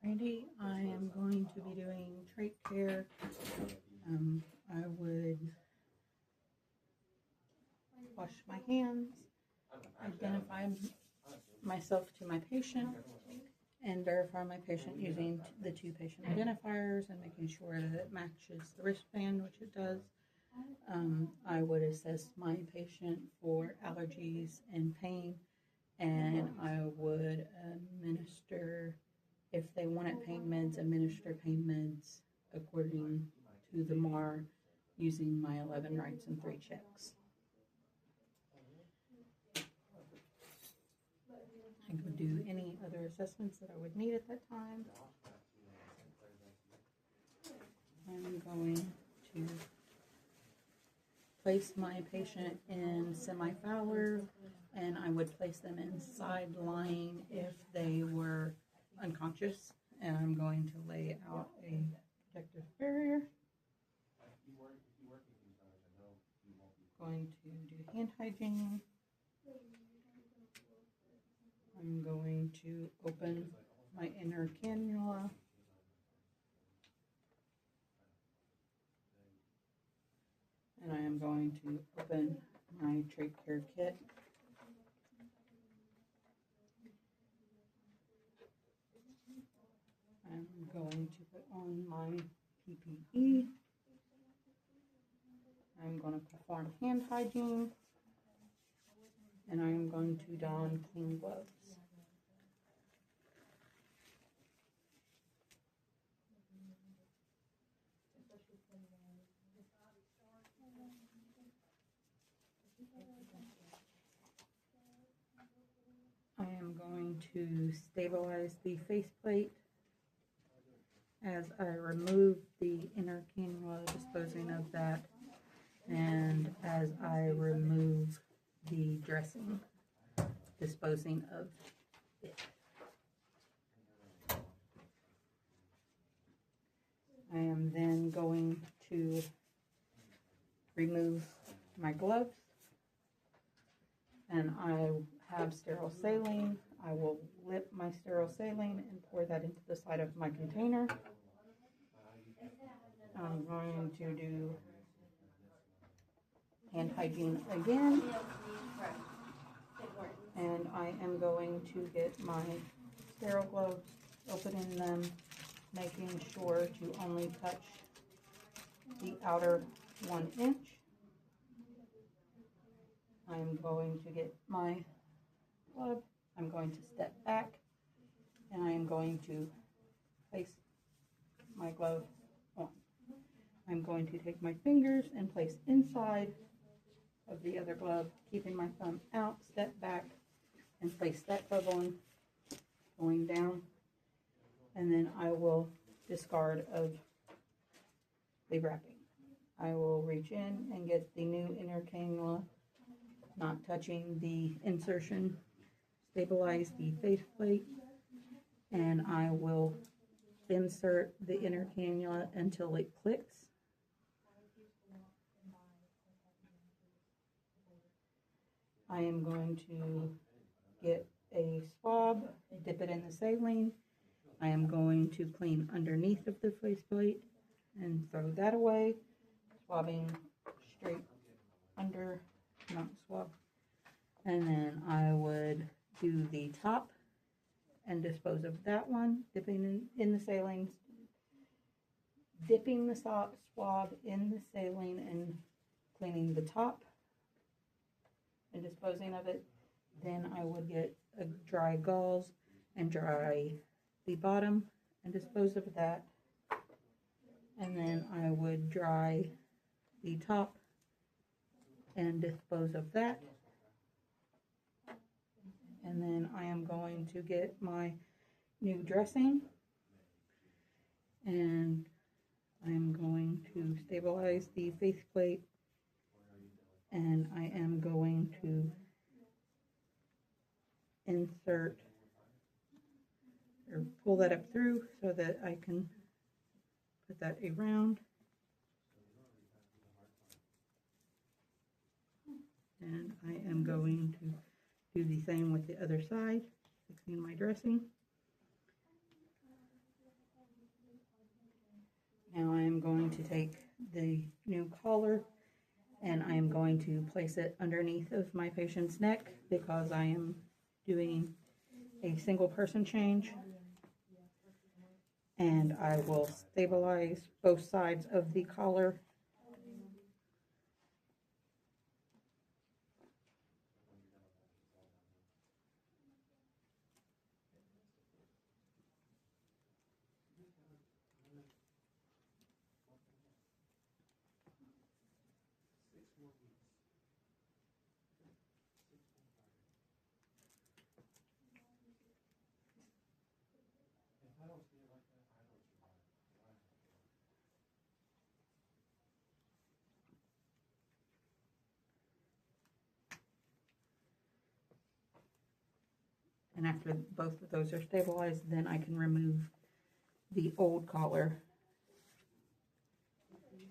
Brandy. I am going to be doing Trach Care. I would wash my hands, identify myself to my patient, and verify my patient using the 2 patient identifiers and making sure that it matches the wristband, which it does. I would assess my patient for allergies and pain, and I would administer, if they wanted pain meds, administer pain meds according to the MAR using my 11 rights and 3 checks. I could do any other assessments that I would need at that time. I'm going to place my patient in semi-fower, and I would place them inside lying if they were unconscious, and I'm going to lay out a protective barrier. Going to do hand hygiene. I'm going to open my inner cannula. And I am going to open my Trach Care kit. I'm going to put on my PPE. I'm going to perform hand hygiene. And I am going to don clean gloves. I am going to stabilize the faceplate as I remove the inner cannula, disposing of that, and as I remove the dressing, disposing of it. I am then going to remove my gloves, and I have sterile saline. I will lip my sterile saline and pour that into the side of my container. I'm going to do hand hygiene again, and I am going to get my sterile gloves, opening them, making sure to only touch the outer 1 inch. I'm going to get my glove, I'm going to step back, and I am going to place my glove on. I'm going to take my fingers and place inside of the other glove, keeping my thumb out, step back, and place that glove on, going down, and then I will discard of the wrapping. I will reach in and get the new inner cannula, not touching the insertion, stabilize the faceplate, and I will insert the inner cannula until it clicks. I am going to get a swab, dip it in the saline. I am going to clean underneath of the faceplate and throw that away, swabbing straight under, not swab. And then I would do the top and dispose of that one, dipping in the saline, dipping the swab in the saline and cleaning the top and disposing of it. Then I would get a dry gauze and dry the bottom and dispose of that. And then I would dry the top and dispose of that. And then I am going to get my new dressing, and I'm going to stabilize the faceplate, and I am going to insert or pull that up through so that I can put that around. And I am going to do the same with the other side, fixing my dressing. am going to take the new collar and I am going to place it underneath of my patient's neck because I am doing a single person change. And I will stabilize both sides of the collar. And after both of those are stabilized, then I can remove the old collar,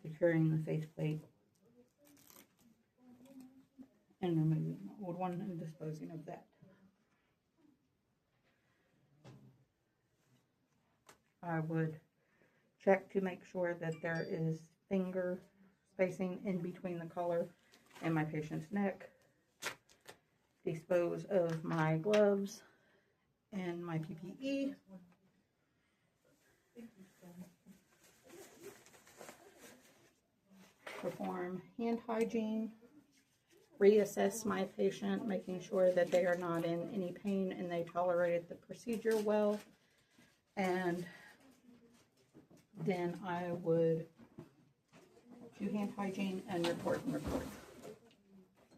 securing the faceplate, and removing the old one and disposing of that. I would check to make sure that there is finger spacing in between the collar and my patient's neck. Dispose of my gloves and my PPE. Perform hand hygiene. Reassess my patient, making sure that they are not in any pain and they tolerated the procedure well. And then I would do hand hygiene and report.